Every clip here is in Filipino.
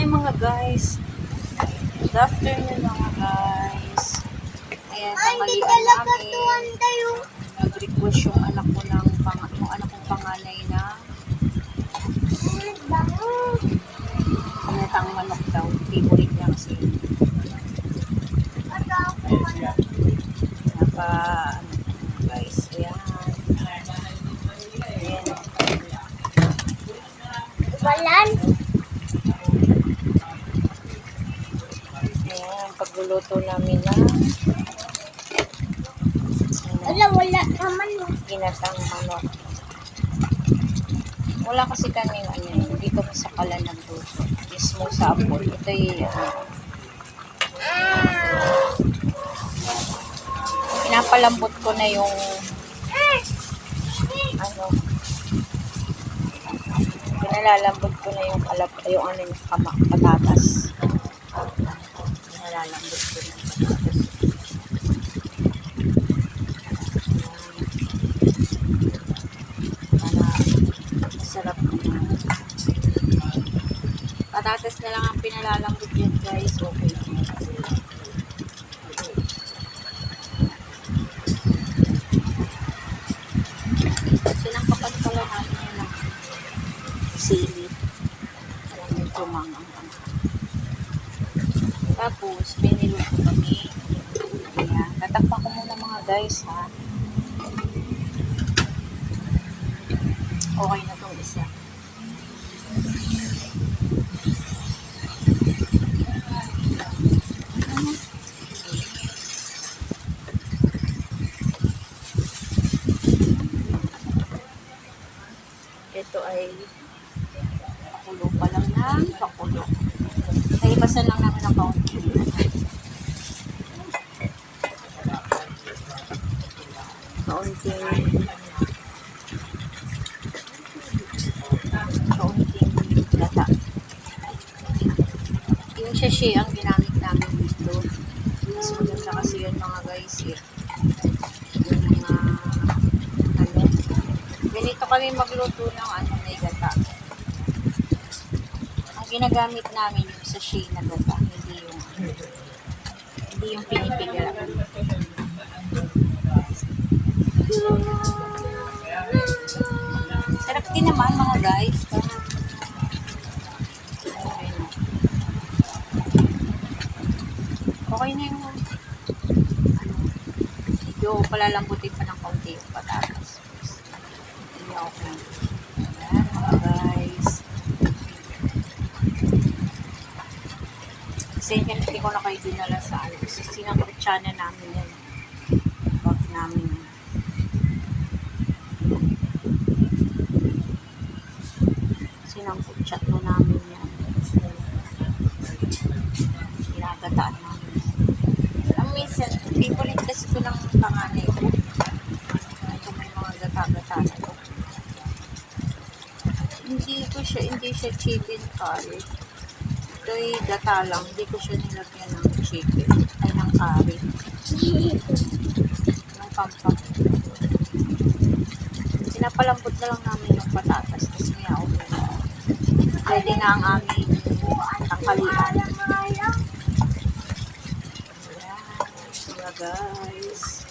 Hi mga guys. Good afternoon mga guys. Ayan, tanghalian namin. Nag-request yung anak ko kong panganay na pinatang manok daw. Favorite niya kasi. Guys, ayan. Ayan. Balan? Ayan, pagluluto namin na Wala naman. ginatang manok. Wala kasi kami hindi kami sa kalan ng luto. Mismo sa apol. Ito pinapalambot ko na yung pinalalambot ko na yung patatas. Pinalalambot ko na yung patatas. Para masarap na. Patatas na lang ang pinalalambot yun guys. Okay. Sinangkapan pala namin yun ng sili. Alam mo, tumangang. Tapos, may niluto kami. Ayan. Tatakpan ko muna mga guys, ha. Okay na itong isa. Ito ay pakulo pa lang ng pakulo. Nahibasan lang namin ang kaunti. Kaunting gata. Yung sashi ang ginamit namin dito. Mas maganda kasi yun mga guys. Yung mga ganito kami magluto ng may gata. Ang ginagamit namin yung sashi na gata, hindi yung pinipiga. Sarap din naman mga guys. Okay na yung medyo palalambutin pa ng kaunti yung patatas. Hindi okay. Ayan mga guys. Kasi hindi ko na kayo dinala sa kasi sinangkutsana namin yan. Bag namin. Sinangkutsat mo namin yan. Ginagataan namin. Ang minsan, favorite kasi ko ng panganay ko. Ito may mga gata-gata na ito. Hindi siya chicken curry. Ito ay gata lang. Hindi ko siya nilagyan ng chicken. Ay, ng curry. Ng pampang. Pinapalambot na lang namin yung patatas. Tapos may okay na. Pwede na ang aming tanghalian. Ayan. Sila guys.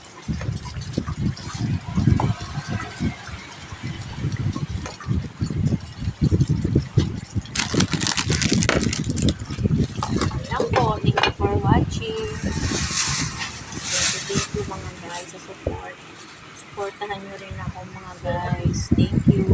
Thank you for watching. Thank you mga guys sa support. Supportahan nyo rin ako mga guys. Thank you.